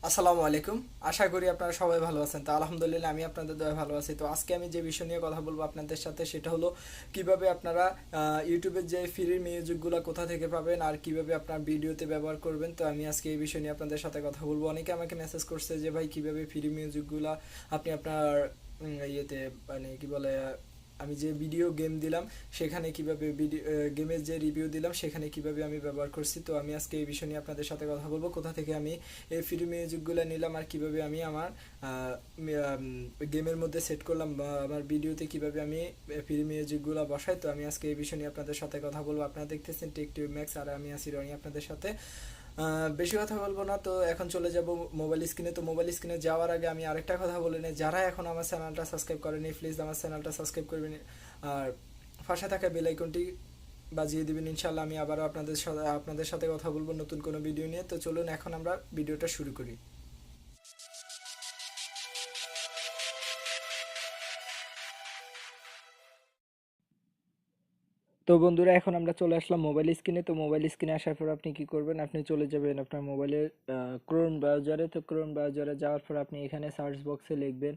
আসসালামু আলাইকুম। আশা করি আপনারা সবাই ভালো আছেন। তো আলহামদুলিল্লাহ আমি আপনাদের দয়ায় ভালো আছি। তো আজকে আমি যে বিষয় নিয়ে কথা বলবো আপনাদের সাথে সেটা হলো কিভাবে আপনারা ইউটিউবের যে ফ্রি মিউজিকগুলো কোথা থেকে পাবেন আর কিভাবে আপনার ভিডিওতে ব্যবহার করবেন। তো আমি আজকে এই বিষয় নিয়ে আপনাদের সাথে কথা বলবো। অনেকে আমাকে মেসেজ করছে যে ভাই কিভাবে ফ্রি মিউজিকগুলো আপনি আপনার ইয়েতে মানে কি বলে আমি যে ভিডিও গেম দিলাম সেখানে কিভাবে ভিডিও গেমের যে রিভিউ দিলাম সেখানে কিভাবে আমি ব্যবহার করছি। তো আমি আজকে এই বিষয় নিয়ে আপনাদের সাথে কথা বলবো কোথা থেকে আমি এই ফ্রি মিউজিকগুলো নিলাম আর কিভাবে আমি আমার গেমের মধ্যে সেট করলাম বা আমার ভিডিওতে কিভাবে আমি ফ্রি মিউজিকগুলো বসাই। তো আমি আজকে এই বিষয় নিয়ে আপনাদের সাথে কথা বলবো। আপনারা দেখতেছেন টেক টিউব ম্যাক্স আর আমি আছি রনি আপনাদের সাথে। বেশি কথা বলবো না, তো এখন চলে যাব মোবাইল স্ক্রিনে। তো মোবাইল স্ক্রিনে যাওয়ার আগে আমি আরেকটা কথা বলে নিই, যারা এখন আমার চ্যানেলটা সাবস্ক্রাইব করেনি প্লিজ আমার চ্যানেলটা সাবস্ক্রাইব করবেন আর পাশে থাকা বেল আইকনটি বাজিয়ে দিবেন। ইনশাল্লাহ আমি আবারও আপনাদের সাথে কথা বলবো নতুন কোনো ভিডিও নিয়ে। তো চলুন এখন আমরা ভিডিওটা শুরু করি। তো বন্ধুরা এখন আমরা চলে আসলাম মোবাইল স্ক্রিনে। তো মোবাইল স্ক্রিনে আসার পর আপনি কি করবেন, আপনি চলে যাবেন আপনার মোবাইলের ক্রোম ব্রাউজারে। তো ক্রোম ব্রাউজারে যাওয়ার পর আপনি এখানে সার্চ বক্সে লিখবেন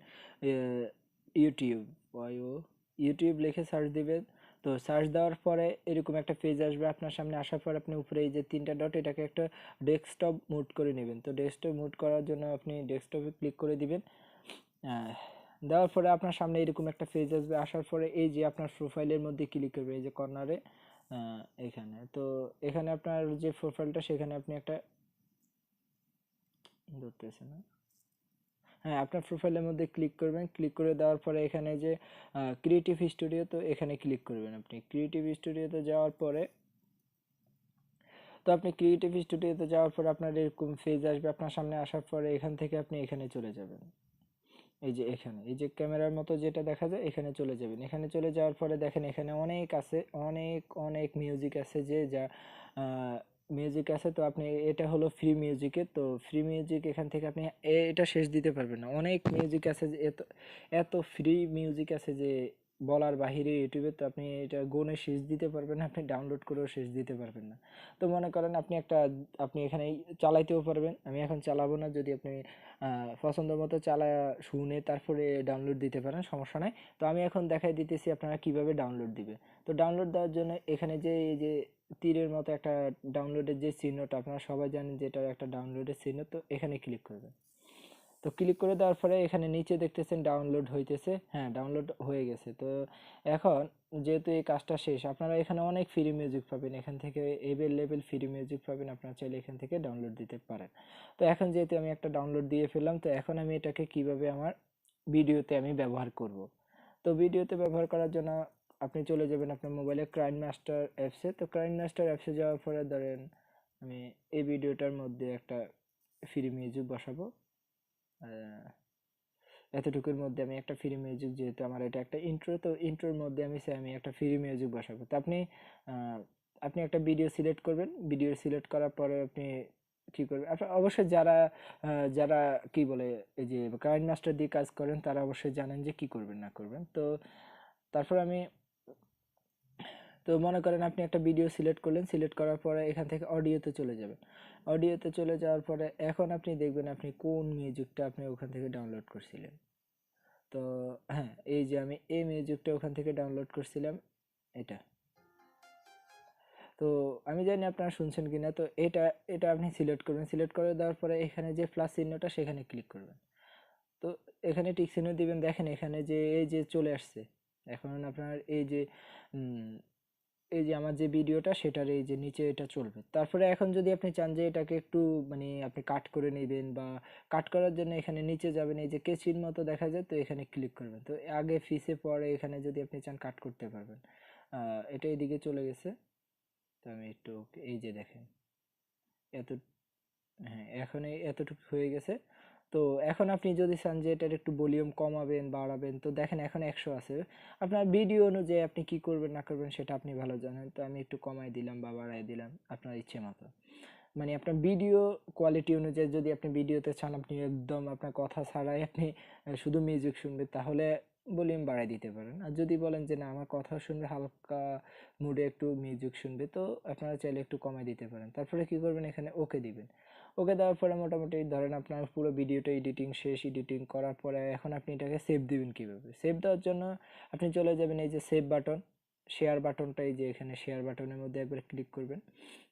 ইউটিউব, ওয়াইও ইউটিউব লিখে সার্চ দিবেন। তো সার্চ দেওয়ার পরে এরকম একটা পেজ আসবে আপনার সামনে। আসার পর আপনি উপরে এই যে তিনটা ডট এটাকে একটা ডেস্কটপ মুড করে নেবেন। তো ডেস্কটপ মুড করার জন্য আপনি ডেস্কটপে ক্লিক করে দিবেন। আহ, দেওয়ার পরে আপনার সামনে এরকম একটা পেজ আসবে। আসার পরে এই যে আপনার প্রোফাইলের মধ্যে ক্লিক করবে এই যে কর্নারে এখানে। তো এখানে আপনার যে প্রোফাইলটা সেখানে আপনি একটা ধরতেছে না, হ্যাঁ আপনার প্রোফাইলের মধ্যে ক্লিক করবেন। ক্লিক করে দেওয়ার পরে এখানে যে ক্রিয়েটিভ স্টুডিও, তো এখানে ক্লিক করবেন। আপনি ক্রিয়েটিভ স্টুডিওতে যাওয়ার পরে তো আপনি ক্রিয়েটিভ স্টুডিওতে যাওয়ার পরে আপনার এরকম পেজ আসবে আপনার সামনে। আসার পরে এখান থেকে আপনি এখানে চলে যাবেন। এই যে এখানে এই যে ক্যামেরার মতো যেটা দেখা যায় এখানে চলে যাবেন। এখানে চলে যাওয়ার পরে দেখেন এখানে অনেক আছে, অনেক অনেক মিউজিক আছে যে যা মিউজিক আছে। তো আপনি এটা হলো ফ্রি মিউজিকের। তো ফ্রি মিউজিক এখান থেকে আপনি এটা শেষ দিতে পারবেন না, অনেক মিউজিক আছে যে এত এত ফ্রি মিউজিক আছে যে বলার বাহিরে ইউটিউবে। তো আপনি এটা গুণে শেষ দিতে পারবেন না, আপনি ডাউনলোড করেও শেষ দিতে পারবেন না। তো মনে করেন আপনি এখানে চালাইতেও পারবেন, আমি এখন চালাবো না। যদি আপনি পছন্দ মতো চালায় শুনে তারপরে ডাউনলোড দিতে পারেন, সমস্যা নাই। তো আমি এখন দেখাই দিতেছি আপনারা কিভাবে ডাউনলোড দিবে। তো ডাউনলোড দেওয়ার জন্য এখানে যে এই যে তীরের মতো একটা ডাউনলোডের যে চিহ্নটা আপনারা সবাই জানেন যে এটা একটা ডাউনলোডের চিহ্ন, তো এখানে ক্লিক করবেন। তো ক্লিক করে দেওয়ার পরে এখানে নিচে দেখতেছেন ডাউনলোড হইতেছে, হ্যাঁ ডাউনলোড হয়ে গেছে। তো এখন যেহেতু এই কাজটা শেষ, আপনারা এখানে অনেক ফ্রি মিউজিক পাবেন, এখান থেকে এভেলেবেল ফ্রি মিউজিক পাবেন, আপনারা চাইলে এখান থেকে ডাউনলোড দিতে পারেন। তো এখন যেহেতু আমি একটা ডাউনলোড দিয়ে ফেললাম, তো এখন আমি এটাকে কিভাবে আমার ভিডিওতে আমি ব্যবহার করব। তো ভিডিওতে ব্যবহার করার জন্য আপনি চলে যাবেন আপনার মোবাইলে ক্রাইম মাস্টার অ্যাপসে। তো ক্রাইম মাস্টার অ্যাপসে যাওয়ার পরে ধরেন আমি এই ভিডিওটার মধ্যে একটা ফ্রি মিউজিক বসাবো। আহ, এতটুকুর মধ্যে আমি একটা ফ্রি মিউজিক, যেহেতু আমার এটা একটা ইন্ট্রো, তো ইন্ট্রোর মধ্যে আমি একটা ফ্রি মিউজিক বসাবো। তো আহ, আপনি একটা ভিডিও সিলেক্ট করবেন। ভিডিও সিলেক্ট করার পরে আপনি কি করবেন, আপনার অবশ্যই যারা কি বলে এই যে কারেন্ট মাস্টার দিয়ে কাজ করেন তারা অবশ্যই জানেন যে কি করবেন না করবেন। তো তারপর আমি তো মনে করেন আপনি একটা ভিডিও সিলেক্ট করলেন, সিলেক্ট করার পরে এখান থেকে অডিওতে চলে যাবেন। অডিওতে চলে যাওয়ার পরে এখন আপনি দেখবেন আপনি কোন মিউজিকটা আপনি ওখান থেকে ডাউনলোড করছিলেন। তো হ্যাঁ এই যে আমি এই মিউজিকটা ওখান থেকে ডাউনলোড করছিলাম, এটা। তো আমি জানি আপনারা শুনছেন কিনা। তো এটা এটা আপনি সিলেক্ট করবেন। সিলেক্ট করে দেওয়ার পরে এখানে যে প্লাস চিহ্নটা সেখানে ক্লিক করবেন। তো এখানে টিক চিহ্ন দিবেন। দেখেন এখানে যে এই যে চলে আসছে। এখন আপনার এই যে আমার যে ভিডিওটা সেটার এই যে নিচে এটা চলবে। তারপরে এখন যদি আপনি চান যে এটাকে একটু মানে আপনি কাট করে নেবেন, বা কাট করার জন্য এখানে নিচে যাবেন, এই যে কেচির মতো দেখা যায়, তো এখানে ক্লিক করবেন। তো আগে ফিসে পরে এখানে যদি আপনি চান কাট করতে পারবেন। এটা এদিকে চলে গেছে। তো আমি একটু এই যে দেখেন এত, হ্যাঁ এখন এই এতটুকু হয়ে গেছে। তো এখন আপনি যদি চান যে এটার একটু ভলিউম কমাবেন বাড়াবেন, তো দেখেন এখন 100 আছে। আপনার ভিডিও অনুযায়ী আপনি কি করবেন না করবেন সেটা আপনি ভালো জানেন। তো আমি একটু কমাই দিলাম বা বাড়াই দিলাম আপনার ইচ্ছে মতো। মানে আপনার ভিডিও কোয়ালিটি অনুযায়ী, যদি আপনি ভিডিওতে চান আপনি একদম আপনার কথা ছাড়াই আপনি শুধু মিউজিক শুনবেন, তাহলে ভলিউম বাড়াই দিতে পারেন। আর যদি বলেন যে না আমার কথা শুনবে হালকা মুডে একটু মিউজিক শুনবে, তো আপনারা চাইলে একটু কমাই দিতে পারেন। তারপরে কি করবেন, এখানে ওকে দিবেন। ওকে দেওয়ার পরে মোটামুটি ধরেন আপনার পুরো ভিডিওটা এডিটিং শেষ। এডিটিং করার পরে এখন আপনি এটাকে সেভ দিবেন কীভাবে। সেভ দেওয়ার জন্য আপনি চলে যাবেন এই যে সেভ বাটন, শেয়ার বাটনটা, এই যে এখানে শেয়ার বাটনের মধ্যে একবার ক্লিক করবেন।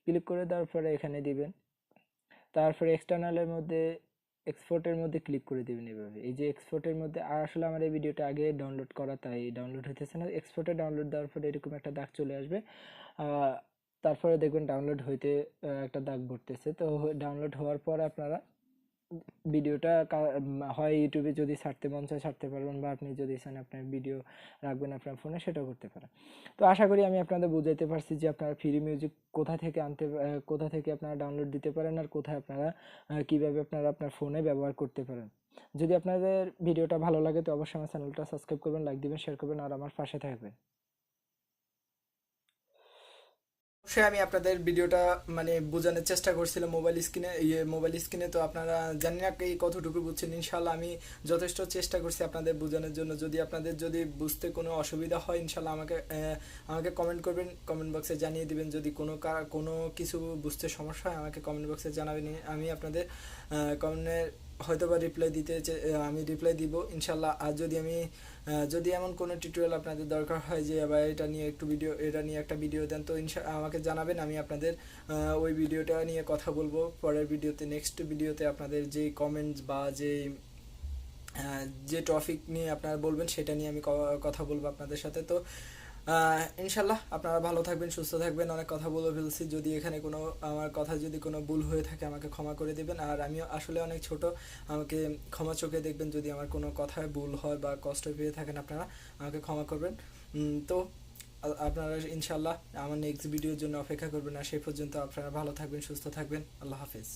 ক্লিক করে দেওয়ার পরে এখানে দিবেন, তারপরে এক্সটার্নালের মধ্যে এক্সপোর্টের মধ্যে ক্লিক করে দেবেন এভাবে। এই যে এক্সপোর্টের মধ্যে, আর আসলে আমার এই ভিডিওটা আগে ডাউনলোড করা তাই ডাউনলোড হইতেছে না। এক্সপোর্টে ডাউনলোড দেওয়ার পরে এরকম একটা দাগ চলে আসবে, তারপরে দেখবেন ডাউনলোড হইতে একটা দাগ ঘটতেছে। তো ডাউনলোড হওয়ার পর আপনারা ভিডিওটা হয় ইউটিউবে যদি ছাড়তে মন চায় ছাড়তে পারবেন, বা আপনি যদি চান আপনার ভিডিও রাখবেন আপনার ফোনে, সেটাও করতে পারেন। তো আশা করি আমি আপনাদের বুঝাইতে পারছি যে আপনারা ফ্রি মিউজিক কোথা থেকে কোথা থেকে আপনারা ডাউনলোড দিতে পারেন, আর কোথায় আপনারা কীভাবে আপনারা আপনার ফোনে ব্যবহার করতে পারেন। যদি আপনাদের ভিডিওটা ভালো লাগে তো অবশ্যই আমার চ্যানেলটা সাবস্ক্রাইব করবেন, লাইক দিবেন, শেয়ার করবেন, আর আমার পাশে থাকবেন। অবশ্যই আমি আপনাদের ভিডিওটা মানে বোঝানোর চেষ্টা করছিলাম মোবাইল স্ক্রিনে। তো আপনারা জানি না এই কতটুকু বুঝছেন, ইনশাল্লাহ আমি যথেষ্ট চেষ্টা করছি আপনাদের বোঝানোর জন্য। যদি আপনাদের যদি বুঝতে কোনো অসুবিধা হয় ইনশাল্লাহ আমাকে কমেন্ট করবেন, কমেন্ট বক্সে জানিয়ে দিবেন। যদি কোনো কিছু বুঝতে সমস্যা হয় আমাকে কমেন্ট বক্সে জানাবেন, আমি আপনাদের কমেন্টের হয়তো বা আমি রিপ্লাই দিব ইনশাল্লাহ। আর যদি এমন কোনো টিউটোরিয়াল আপনাদের দরকার হয় যে আবার এটা নিয়ে একটা ভিডিও দেন, তো আমাকে জানাবেন, আমি আপনাদের ওই ভিডিওটা নিয়ে কথা বলবো পরের ভিডিওতে। নেক্সট ভিডিওতে আপনাদের যে কমেন্টস বা যে টপিক নিয়ে আপনারা বলবেন সেটা নিয়ে আমি কথা বলবো আপনাদের সাথে। তো ইনশাল্লাহ আপনারা ভালো থাকবেন, সুস্থ থাকবেন। অনেক কথা বলে ফেলছি, যদি এখানে আমার কথা যদি কোনো ভুল হয়ে থাকে আমাকে ক্ষমা করে দেবেন। আর আমিও আসলে অনেক ছোট, আমাকে ক্ষমা চোখে দেখবেন যদি আমার কোনো কথায় ভুল হয় বা কষ্ট পেয়ে থাকেন আপনারা, আমাকে ক্ষমা করবেন। তো আপনারা ইনশাল্লাহ আমার নেক্সট ভিডিওর জন্য অপেক্ষা করবেন। আর সেই পর্যন্ত আপনারা ভালো থাকবেন, সুস্থ থাকবেন। আল্লাহ হাফেজ।